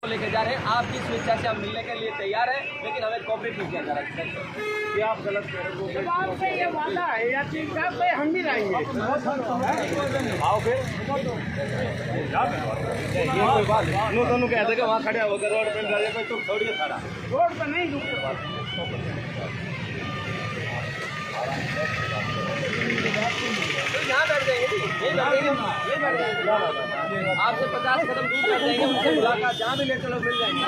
लेके जा रहे हैं। आपकी स्वेच्छा से हम मिलने के लिए तैयार हैं, लेकिन हमें कॉपरेट नहीं किया जा रहा है। क्या आप गलत कह रहे हो? ये वादा है या चीज का हम भी लाएंगे। आओ फिर दोनों कहते कि वहाँ खड़े होकर रोड पे कोई तो छोड़िए खड़ा रोड पर नहीं रुकते। यहाँ बैठ जाएंगे, आपसे 50 कदम दूर बैठ जाएंगे, उनसे मुलाकात जहाँ भी ले चलो मिल जाएंगे।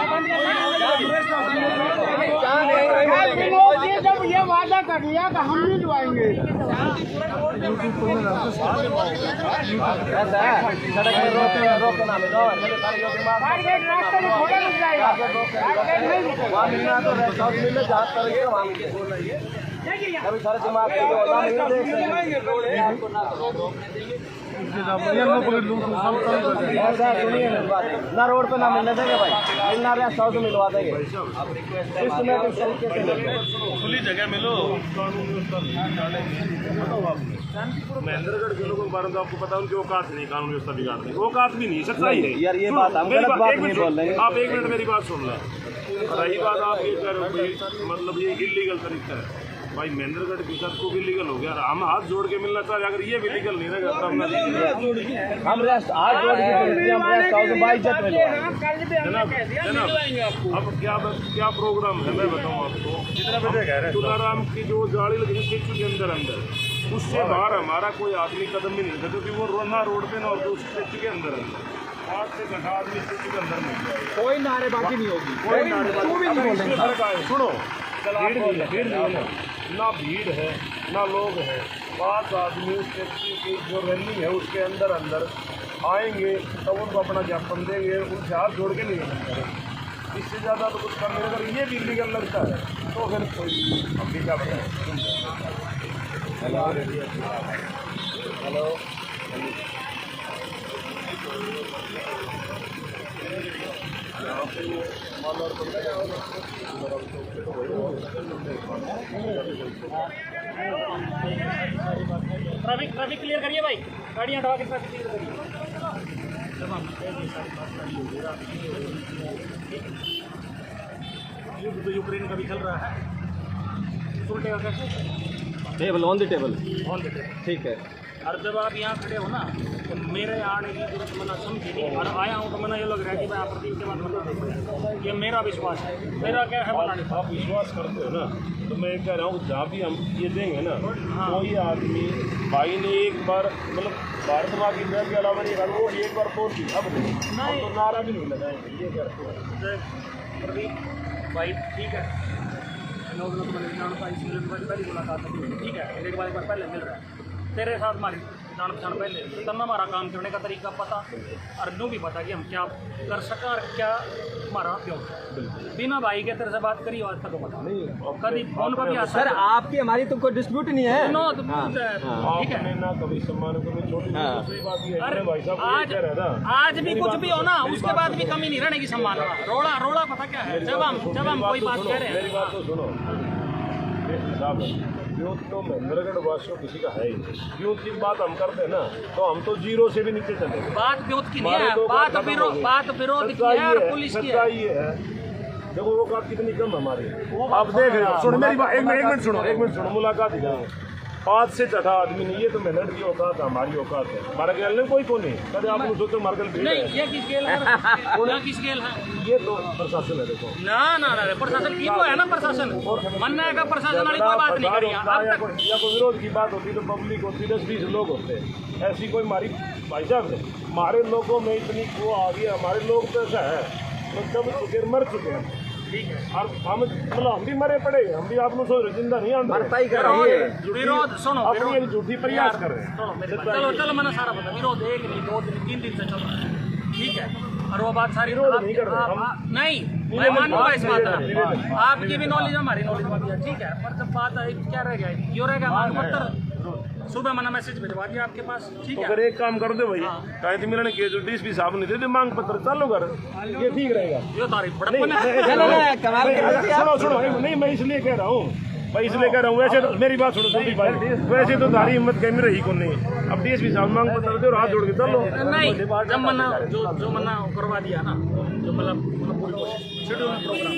जब ये वादा कर लिया तो हम भी लुआएंगे। सड़क में रोके ना मिलो, रास्ते में थोड़ा रुक जाएगा। वहाँ मिलना तो जहाँ करेंगे वहाँ मिले। अभी सारे दिमाग ना रोड पे ना मिलने देंगे भाई, मिलना रहा 100 से मिलवा देंगे। खुली जगह मिलो। महेंद्रगढ़ के लोगों के बारे में आपको पता है, उनकी औकात नहीं कानून व्यवस्था बिगाड़ने की, औकात भी नहीं, सच्चाई है यार। ये बात हम गलत बात नहीं बोल रहे हैं। आप एक मिनट मेरी बात सुन लें। रही बात आप ये कह रहे हो मतलब ये इलीगल तरीका है भाई, महेंद्रगढ़ के साथ को भी लीगल हो गया। हम हाथ जोड़ के मिलना चाह रहे, अगर ये भी लीगल नहीं रहेगा तो हम रेस्ट हाथ जोड़ के अब क्या प्रोग्राम है मैं बताऊँ आपको। तुलाराम की जो जाली लगी है स्टेचू के अंदर उससे बाहर हमारा कोई आदमी कदम भी नहीं था, क्योंकि वो ना रोड पे ना और स्टेचू के अंदर 8 से 10 आदमी स्टेचू के अंदर नहीं जाएगा। कोई नारेबाजी नहीं होगी, कोई नारेबाजी। सुनो, भीड़ ना भीड़ है ना लोग हैं। 5 आदमी स्टेचू की जो रैली है उसके अंदर आएंगे तो उनको अपना ज्ञापन देंगे, उनसे हाथ जोड़ के नहीं करेंगे। इससे ज़्यादा तो कुछ करने, अगर ये भी लीगल लगता है तो फिर कोई हम भी क्या बताएं। हेलो ट्रैफिक क्लियर करिए भाई, गाड़ियाँ हटवा के ट्रैफिक क्लियर करिए। युद्ध तो यूक्रेन का भी चल रहा है, सुलटेगा कैसे? टेबल ऑन द टेबल, ठीक है। और जब आप यहाँ खड़े हो ना तो मेरे आने की जरूरत मैंने समझी नहीं, और आया हूँ तो मैंने ये लग रहा है कि मैं आप प्रतीक के बाद बता देता हूँ। ये मेरा विश्वास है, मेरा क्या है बताने। आप विश्वास करते हो ना, तो मैं कह रहा हूँ जहाँ भी हम ये देंगे ना, कोई आदमी भाई ने एक बार मतलब भारत माँ की जय के अलावा नहीं, वो एक बार बोल दी, अब नहीं तो नारा भी नहीं लगाएंगे। ये कहते हैं प्रदीप भाई, ठीक है, पहली मुलाकात ठीक है, मेरे के बाद एक बार पहले मिल रहा है तेरे साथ, हमारी जान पहचान पहले तब हमारा काम करने का तरीका पता और नू भी पता कि हम क्या कर सका और क्या हमारा क्यों। बिना भाई के तेरे से बात करी आज तक पता नहीं, कभी फोन पर भी आता। सर आपकी हमारी तो कोई डिस्प्यूट नहीं है। नो तो ठीक है ना, कभी सम्मान को छोटी बात है भाई साहब। आज भी कुछ भी हो ना, उसके बाद भी कमी नहीं रहने की सम्मान का। रोड़ा पता क्या है, जब हम कोई बात कह रहे हैं। मेरी बात तो सुनो, व्योत तो महेंद्रगढ़ वासियों किसी का है ही नहीं। व्योत की बात हम करते हैं ना तो हम तो 0 से भी नीचे चले। बात व्योत की नहीं है, बात विरोध की है और पुलिस की है। देखो वो बात कितनी कम हमारी, आप देख रहे हो। सुनो मेरी बात, एक मिनट सुनो, मुलाकात ही करेंगे। 5 से 6 आदमी नहीं, ये तो मेहनत की औकात है, हमारी औकात है। हमारे गैल में कोई नहीं, कभी आप सोचो हमारे गैल नहीं, ये किस गेल है? किस गेल है? ये तो प्रशासन है। देखो ना प्रशासन की तो है ना, प्रशासन मानना है का प्रशासन वाली कोई बात नहीं करी अब तक। या कोई विरोध की बात होती तो पब्लिक होती, 10-20 लोग होते, ऐसी कोई हमारी भाई साहब है। हमारे लोगों में इतनी वो आ गई, हमारे लोग तो ऐसा है तो जब चुके मर चुके हैं। ठीक है, और हम मतलब हम भी मरे पड़े, हम भी आप लोग सोच रहे जिंदा नहीं विरोध सुनो, अपनी एक झूठी प्रयास कर रहे हैं। चलो मैंने सारा पता। विरोध 1 नहीं 2 दिन 3 दिन से चल रहा है, ठीक है, और वो बात सारी विरोध नहीं कर रहे नहीं, मैं मानूंगा इस बात में, आपकी भी नॉलेज हमारी नॉलेज में भी है, ठीक है। पर जब बात क्या रह गया, यो रह गया मांग पत्र, सुबह मैंने मैसेज भिजवा दिया आपके पास, ठीक है। अगर एक काम कर दो भाई, कहीं तो मिलने के जो DSP साहब ने दे दे मांग पत्र, चालू कर, ये ठीक रहेगा। यो तारीफ सुनो, नहीं मैं इसलिए कह रहा हूँ भाई इसलिए कह रहा हूँ। वैसे तो मेरी बात सुनो संदीप भाई, वैसे तो धारी हिम्मत कहीं रही को नहीं। अब डीएसपी साहब मांग पत्र दे और हाथ जोड़ के चलो। नहीं, जब मना जो मना करवा दिया ना, जो मतलब पूरी कोशिश शेड्यूल में प्रोग्राम,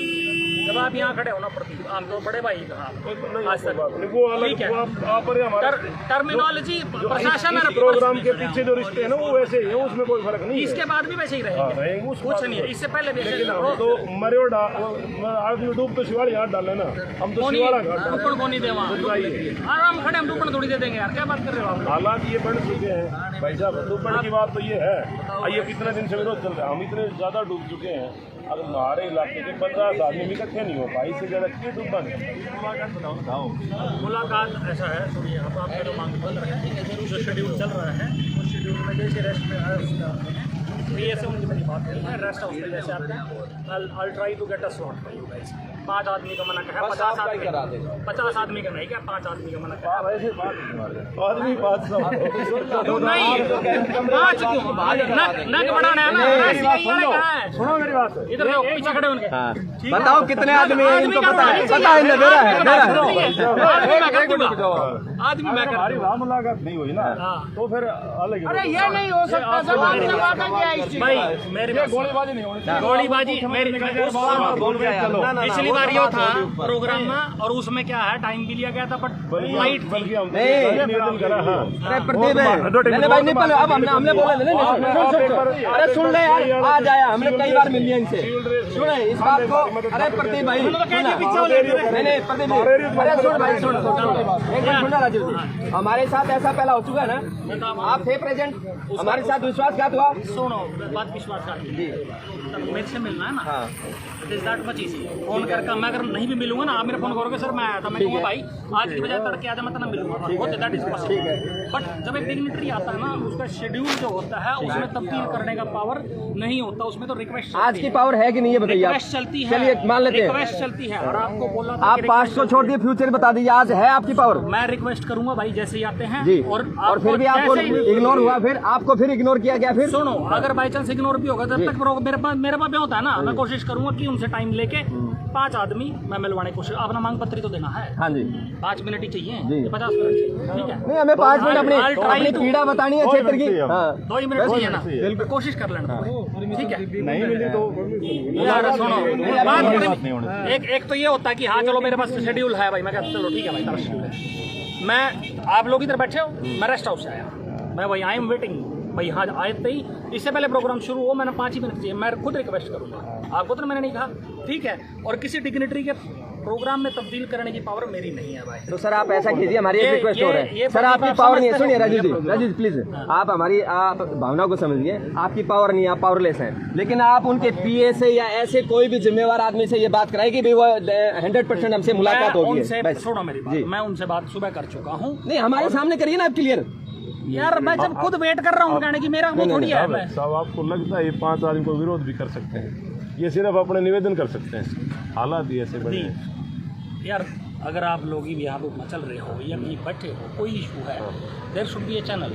जब आप यहाँ खड़े होना पड़ती हम तो बड़े भाई कहा आज तक वो अलग टर्मिनोलॉजी प्रशासन प्रोग्राम के पीछे जो रिश्ते हैं ना वो वैसे ही है, उसमें कोई फर्क नहीं है। इसके बाद भी वैसे ही रहेंगे, कुछ नहीं है, इससे पहले भी ऐसे लेकिन हम तो मरे आदमी डूब तो शिवाड़ी हाथ डाले ना, हम तो शिवाड़ा डूबन को नहीं दे वहाँ आराम खड़े, हम डूबन थोड़ी दे देंगे यार, क्या बात कर रहे हो आप। हालात ये बढ़ चुके हैं भाई साहब। डूबने की बात तो ये है, ये कितने दिन से विरोध चल रहा है, हम इतने ज़्यादा डूब चुके हैं। अगर हमारे इलाके के 50 आदमी भी इकट्ठे नहीं हो पाए, इससे ज़्यादा क्यों डूबा नहीं। मुलाकात ऐसा है, सुनिए अब आपके जो मांग पत्र है, जो शेड्यूल चल रहा है, उस शेड्यूल में जैसे रेस्ट में ऐसे उनकी मेरी बात है, रेस्ट हाउस में जैसे आते हैं, I try to get a slot for you guys. 5 आदमी का मना कहा, 50 आदमी का नहीं क्या, 5 आदमी का मना कहा। आदमी 500 नहीं 5 क्यों नग बढ़ाना है ना। सुनो मेरी बात, इधर देखो पीछे खड़े उनके, बताओ कितने आदमी हैं, इनको पता है, पता है ना, मेरा है आदमी मैं कर हमारी वहाँ मुलाकात नहीं हुई ना, तो फिर अलग। अरे ये नहीं हो सकता भाई, मेरी गोलीबाजी नहीं होनी, गोलीबाजी मेरी पिछली बार ये था प्रोग्राम में, और उसमें क्या है टाइम भी लिया गया था, बट लाइट थी। अरे प्रदीप है भाई, नहीं पहले अब हमने बोला अरे सुन ले यार, आज आया, हमने कई बार मिल लिया इनसे, सुने इस बात को। अरे प्रदीप भाई नहीं प्रदीप भाई, अरे सुन भाई सुन, एक मिनट सुनना राजीव जी, हमारे साथ ऐसा पहला हो चुका है ना, आप थे प्रेजेंट, हमारे साथ विश्वासघात हुआ। सुनो बात विश्वासघात जी, मेरे से मिलना है ना, it is that much easy. Phone करके मैं अगर नहीं भी मिलूंगा ना, आप मेरे फोन करोगे सर मैं आया था, मैं कहूँगा भाई आज की बजाय तड़के आजा, मैं तो ना मिलूंगा, दैट इज पॉसिबल। बट जब एक डिग्निटरी आता है ना, उसका शेड्यूल जो होता है उसमें तब्दील करने का पावर नहीं होता, उसमें तो रिक्वेस्ट आज की पावर है कि नहीं है बताइए आप। रिक्वेस्ट चलती है, चलिए मान लेते हैं, रिक्वेस्ट चलती है, और आपको बोला आप 500 छोड़ दिए, फ्यूचर बता दीजिए, आज है आपकी पावर। मैं रिक्वेस्ट करूंगा भाई जैसे ही आते हैं जी, और फिर भी आपको इग्नोर हुआ, फिर आपको फिर इग्नोर किया गया। फिर सुनो, अगर बाई चांस इग्नोर भी होगा, जब तक मेरे पास भी होता है ना, मैं कोशिश करूंगा कि उनसे टाइम लेके 5 आदमी मैं मिलवाने की कोशिश। अपना मांग पत्र तो देना है, हाँ जी, 5 मिनट ही चाहिए, जी 50 मिनट चाहिए, ठीक है। नहीं हमें 5 मिनट अपनी पीड़ा बतानी है क्षेत्र की, 2 ही मिनट चाहिए ना, बिल्कुल कोशिश कर लेना, ठीक है। नहीं मिली तो यार सुनो, एक तो ये होता है कि हाँ चलो मेरे पास शेड्यूल है भाई, मैं कहता चलो ठीक है भाई, मेरा शेड्यूल है। मैं आप लोग इधर बैठे हो, मैं रेस्ट हाउस से आया, मैं वही आई एम वेटिंग भाई, हाँ आए थे ही, इससे पहले प्रोग्राम शुरू हो, मैंने 5 ही मिनट चाहिए, मैं खुद रिक्वेस्ट करूँगा आपको, तो मैंने नहीं कहा, ठीक है। और किसी डिग्निटरी के प्रोग्राम में तब्दील करने की पावर मेरी नहीं है भाई। तो सर आप ऐसा कीजिए, हमारी एक रिक्वेस्ट हो रहा है सर, आपकी पावर नहीं है, सुनिए राजीव जी प्लीज, आप हमारी आप भावना को समझिए, आपकी पावर नहीं है, आप पावरलेस हैं, लेकिन आप उनके पीए से या ऐसे कोई भी जिम्मेवार आदमी से ये बात कराए कि वो 100% हमसे मुलाकात होगी। छोड़ो मेरी बात, मैं उनसे बात सुबह कर चुका हूँ। नहीं हमारे सामने करिए ना आप क्लियर। यार मैं जब खुद वेट कर रहा हूँ कहने की, मेरा वो थोड़ी है। साहब आपको लगता है ये 5 आदमी को विरोध भी कर सकते हैं, ये सिर्फ अपने निवेदन कर सकते हैं, हालात ही ऐसे बने यार। अगर आप लोग यहाँ पे चल रहे हो या कहीं बैठे हो, कोई इशू है, there should be a channel.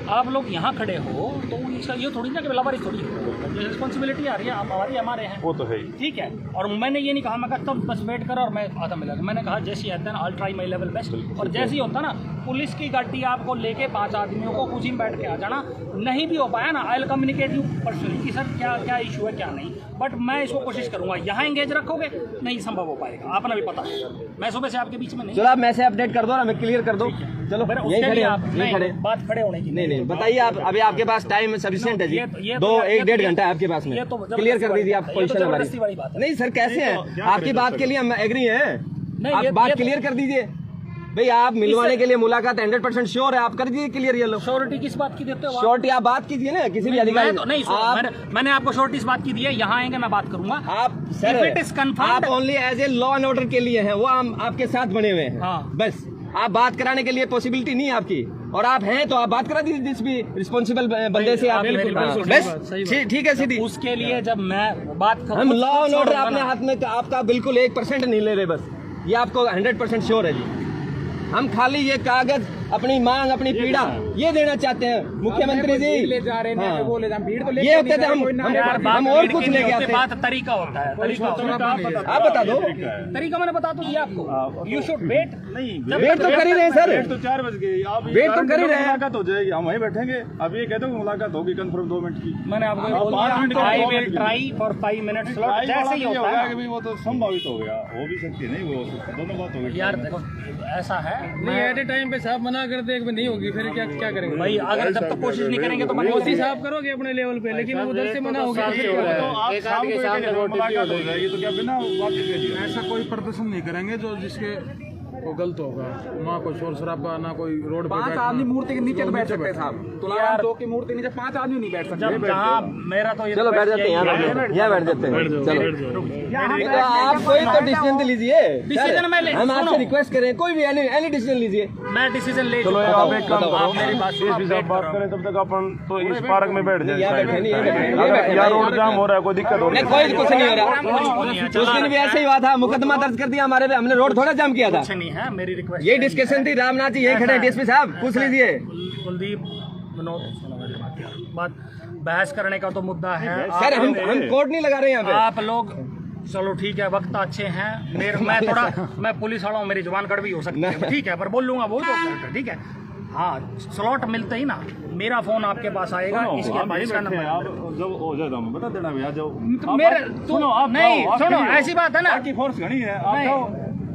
आप लोग यहाँ खड़े हो तो इसका ये थोड़ी ना कि लावारिस थोड़ी हो, जो रिस्पॉन्सिबिलिटी आ रही है हमारी, हमारे हैं, वो तो है ही, ठीक है। और मैंने ये नहीं कहा मैं कहता बस वेट कर और मैं आधा मिलेगा, मैंने कहा जैसे आता है ना, I try my level best. और जैसे ही होता ना, पुलिस की गाड़ी आपको लेके 5 आदमियों को कुछ ही में बैठ के आ जाना, नहीं भी हो पाया ना, I will communicate you personally कि सर क्या क्या इशू है क्या नहीं, बट मैं इसको कोशिश करूंगा। यहाँ एंगेज रखोगे नहीं संभव हो पाएगा, आपने भी पता है, मैं सुबह से आपके बीच में नहीं। चलो आप मैसेज अपडेट कर दो ना, मैं क्लियर कर दो। चलो यही खड़े आप, यही खड़े, बात खड़े होने की नहीं बताइए आप, अभी आपके पास टाइम सफिशिएंट है जी, 1-1.5 घंटा है आपके पास में, क्लियर कर दीजिए आप पोजीशन हमारी। नहीं सर कैसे है, आपकी बात के लिए हम एग्री हैं, आप बात क्लियर कर दीजिए भाई, आप मिलवाने के लिए मुलाकात 100% श्योर है, आप कर दीजिए क्लियर। ये लो श्योरिटी किस बात की देते हो? श्योरिटी आप बात कीजिए ना किसी भी अधिकारी तो नहीं, मैंने आपको श्योरिटी इस बात की दी है, यहाँ आएंगे मैं बात करूंगा। आप सर आप only as a law and order के लिए हैं, वो हम आपके साथ बने हुए हैं, बस आप बात कराने के लिए पॉसिबिलिटी नहीं है आपकी, और आप हैं तो आप बात करा दीजिए जिस भी रिस्पॉन्सिबल बंदे से आप, बस ठीक है सीधी। उसके लिए जब मैं बात करूँ, हम लॉ एंड ऑर्डर अपने हाथ में, आपका बिल्कुल 1% नहीं ले रहे, बस ये आपको 100% श्योर है जी। हम खाली ये कागज अपनी मांग, अपनी पीड़ा ये देना चाहते हैं मुख्यमंत्री जी। ले जा रहे हैं वो ले जा, भीड़ तो ये होते थे हम और कुछ लेके आते। बात तरीका होता है, तरीका आप बता दो। तरीका मैंने बता तो दिया आपको। You should wait. नहीं वेट तो कर ही रहे हैं सर, तो 4 बज गए, आप वेट तो कर ही रहे हैं। मुलाकात हो जाएगी, हम वहीं बैठेंगे। अब ये कहते हो मुलाकात होगी कंफर्म 2 मिनट की। मैंने आपको आप 5 minute I will try for 5 minutes slot, जैसे ही होता है कि वो तो संभावित हो गया, हो भी सकती है, नहीं वो दोनों बात हो गई यार। देखो ऐसा है, नहीं एट ए टाइम पे साहब मना कर दे नहीं होगी, फिर क्या करेंगे भाई अगर जब तक कोशिश नहीं करेंगे तो कोशिश आप करोगे अपने लेवल पे, लेकिन उधर से मना हो गया तो आप शाम को मुलाकात हो जाएगी, तो क्या बिना बात के ऐसा कोई प्रदर्शन नहीं करेंगे जो जिसके वो गलत होगा। ना कोई शोर शराबा, ना कोई रोड पे 5 आदमी मूर्ति के नीचे बैठ सकते हैं साहब। तुलाराम 2 की मूर्ति नीचे 5 आदमी नहीं बैठ सकते। जब जहाँ मेरा तो चलो बैठ जाते हैं, यहाँ बैठ जाते हैं। चलो तो आप कोई तो डिसीजन लीजिए। डिसीजन मैं ले, हम आपसे रिक्वेस्ट करें, कोई भी एनी डिसीजन लीजिए। मैं डिसीजन ले चलो चुका आप हूँ। एक काम करो, आप मेरी बात सुनो, आप बात करें तब तक अपन तो इस पार्क में बैठ जाए। यहाँ बैठे नहीं, ये बैठे यहाँ रोड जाम हो रहा है, कोई दिक्कत हो रही नहीं, कोई कुछ नहीं हो रहा। उस दिन भी ऐसे ही हुआ था, मुकदमा दर्ज कर दिया हमारे पे, हमने रोड थोड़ा जाम किया था। कुछ नहीं है, मेरी रिक्वेस्ट यही डिस्कशन थी। रामनाथ जी यही खड़े हैं, डीएसपी साहब पूछ लीजिए। कुलदीप विनोद, सुनो मेरी बात यार, बात बहस करने का तो मुद्दा है सर हम कोर्ट नहीं लगा रहे हैं यहाँ पे। आप लोग चलो ठीक है, वक्त अच्छे हैं मैं थोड़ा मैं पुलिस वाला हूँ, मेरी जुबान कड़वी हो सकती है, ठीक है, पर बोल लूंगा वो तो ठीक है। हाँ स्लॉट मिलते ही ना मेरा फोन आपके पास आएगा, इसके बाद इसका नंबर आप जब हो जाए तो हमें बता देना भैया। जो मेरे सुनो नहीं सुनो, ऐसी बात है ना, आपकी फोर्स घनी है, आप नहीं, जाओ।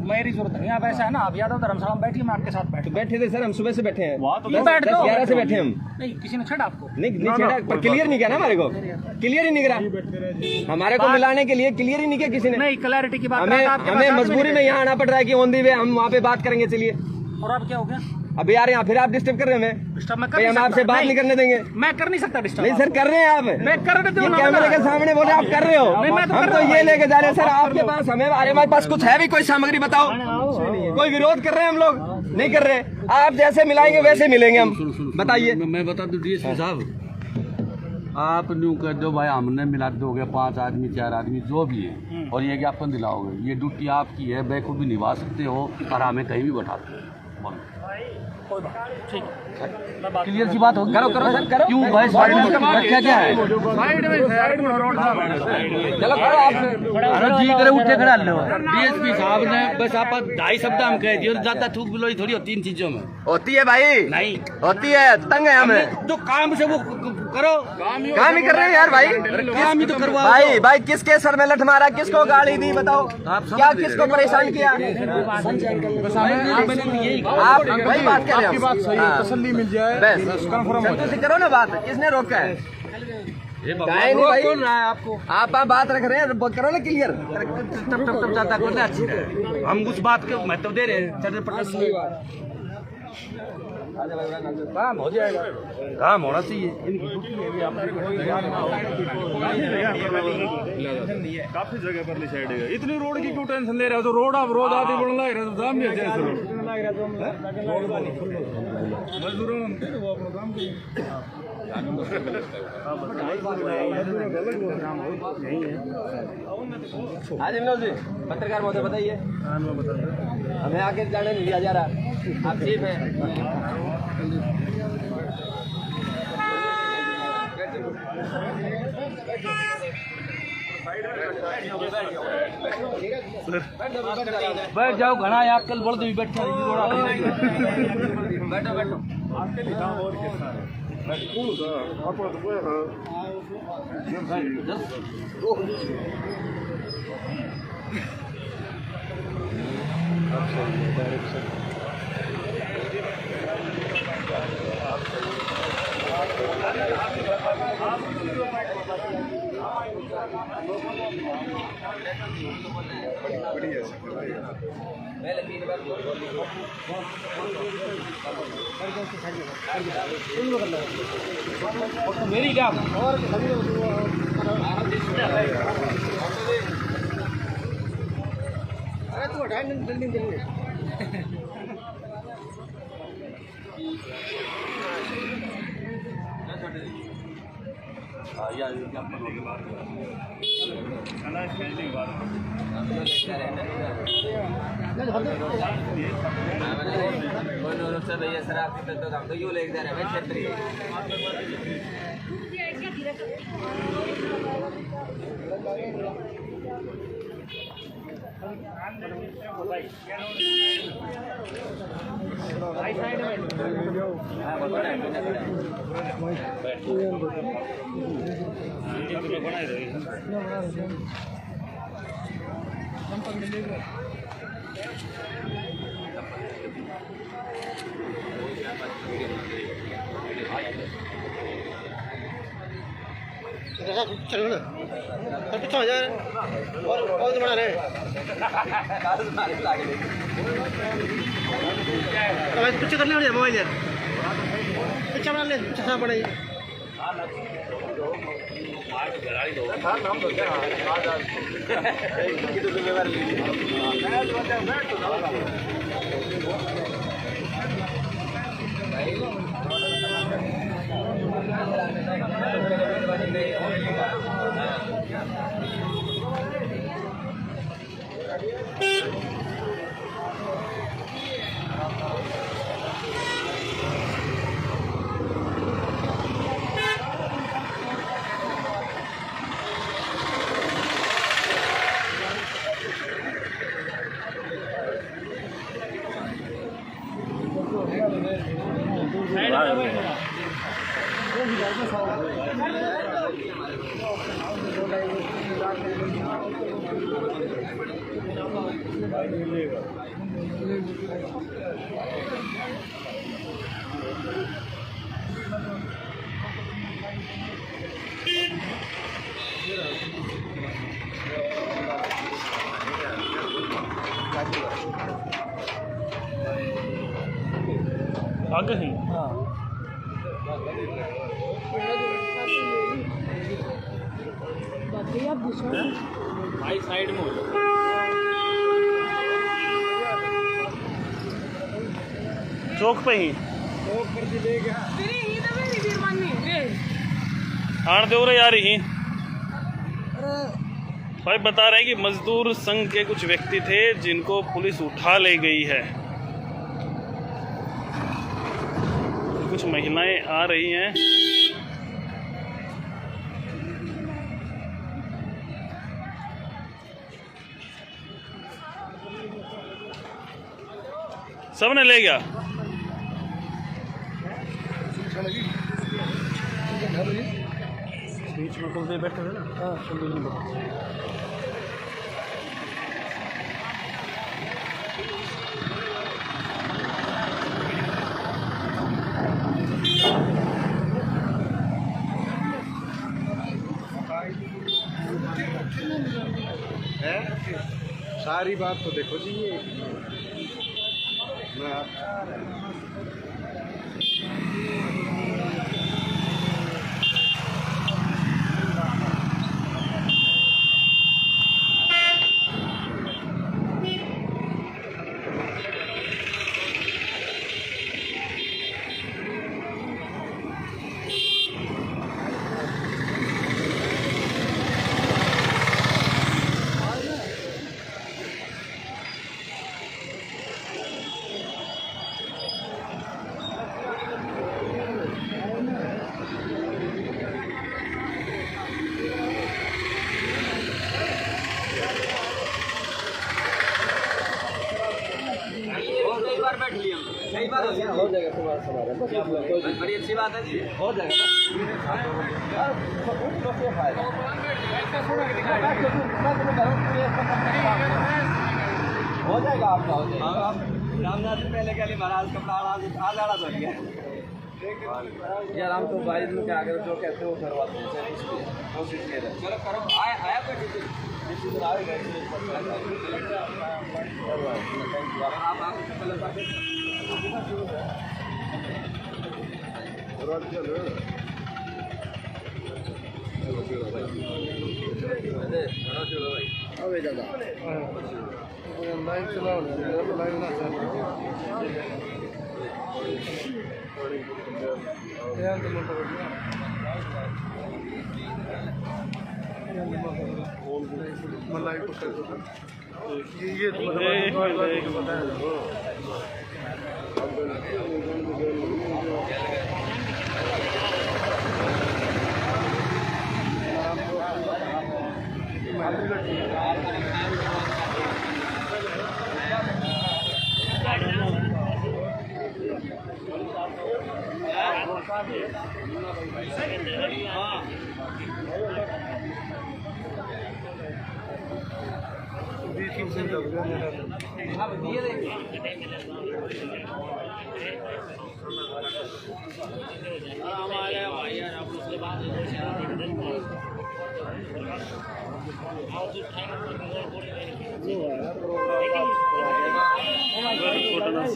मेरी जरूरत नहीं। आप ऐसा है ना, आप यादव धर्मशाला में बैठिए, मैं आपके साथ बैठू। बैठे थे सर, हम सुबह से बैठे हैं। वहाँ तो 10-11 से बैठे हम। नहीं किसी ने छेड़ा आपको? नहीं छेड़ा, पर क्लियर नहीं किया ना हमारे को, क्लियर ही नहीं करा हमारे को मिलाने के लिए, क्लियर ही नहीं किया किसी ने। नहीं क्लैरिटी की बात हमें मजबूरी में यहाँ आना पड़ रहा है कि ऑन दी वे हम वहाँ पे बात करेंगे। चलिए, और आप क्या हो गया? अभी आ रहे हैं, फिर आप डिस्टर्ब कर रहे हैं हमें। डिस्टर्ब मैं भाई हम आपसे बात नहीं करने देंगे। मैं कर नहीं सकता डिस्टर्ब। नहीं सर कर रहे हैं आप, मैं कर रहे थे, कैमरे के सामने बोले आप कर रहे हो। हम तो ये लेके जा रहे हैं सर आपके पास, हमारे पास कुछ है भी, कोई सामग्री बताओ। कोई विरोध कर रहे हैं हम लोग? नहीं कर रहे। आप जैसे मिलाएंगे वैसे मिलेंगे हम। बताइए। मैं बता दूं डीएसपी साहब, आप न्यू कर दो भाई, हमने मिला दोगे 5 आदमी 4 आदमी जो भी है, और ये ज्ञापन दिलाओगे। ये ड्यूटी आपकी है, बखूबी निभा सकते हो और हमें कहीं भी बैठा सकते हो। कोई बात ठीक है, मैं बात क्लियर सी बात होगी। करो करो सर करो। क्यों भाई साइड में रखा क्या है? चलो करो आप। अरे जी करे उठे खड़ा लो। डीएसपी साहब ने बस आप 2.5 शब्द हम कह दिए, और ज्यादा थूक बिलोई थोड़ी होती इन चीजों में। होती है भाई, नहीं होती है, तंग है हमें। जो काम से वो करो, काम ही कर रहे हैं यार भाई। काम ही तो करवाओ। भाई किसके सर में लठ मारा, किसको गाड़ी दी, बताओ क्या, किसको परेशान किया? आप वही बात कर रहे आपकी बात सही है, तसल्ली मिल जाए, बस कंफर्म हो जाए। करो ना बात, किसने रोका है? गाय नहीं भाई, कौन रहा है आपको? आप बात रख रहे हैं, करो ना क्लियर। तब ज्यादा करना अच्छी है। हम उस बात को महत्व दे रहे हैं। काम हो जाएगा, काम होना चाहिए। काफी जगह पर साइड है, इतनी रोड की क्यों टेंशन ले रहे हो? तो रोड आप रोज आदि बढ़ रहे तो जाम नहीं जाए मजदूरों वो अपना काम हाँ जी विनोद जी, पत्रकार महोदय बताइए। हमें आगे जाने नहीं दिया जा रहा, आप सेफ हैं। बैठ जाओ, घना है आप कल बोल दो बैठा बैठो बैठो। मेरी काम अरे तू हटा जल्दी जल्दी। भैया सर आपकी तो हम तो यूँ लेके जा रहे हैं भाई क्षेत्रीय चलो ना पीछे हो जाए और बना रहे पीछे करने वाले मोबाइल यार पीछे बना ले पीछे साफ पड़ेगी आगे ही भाई साइड में हो जाओ। चौक पे ही आड़ दे रहे यार ही भाई बता रहे हैं कि मजदूर संघ के कुछ व्यक्ति थे जिनको पुलिस उठा ले गई है। कुछ महिलाएं आ रही हैं। सबने ले गया। बीच में तुम बैठे थे ना। हाँ सारी बात तो देखो जी ये हो जाएगा बड़ी अच्छी बात है जी हो जाएगा हो जाएगा आपका हो जाएगा रामनाथ से पहले के लिए महाराज कपड़ा आज आड़ा तो गया यार हम तो बारिश में क्या करें जो कहते हो करवाते हैं कोशिश कर रहे चलो करो आया आप मलाई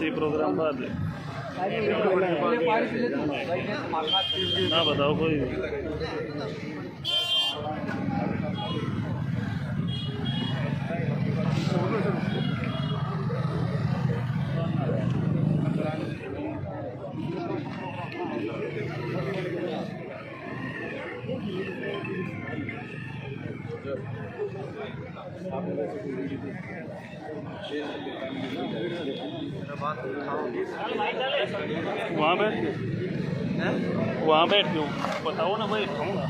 ये प्रोग्राम बाद ना बताओ कोई वहाँ बैठ क्यों बताओ ना भाई खाऊंगा।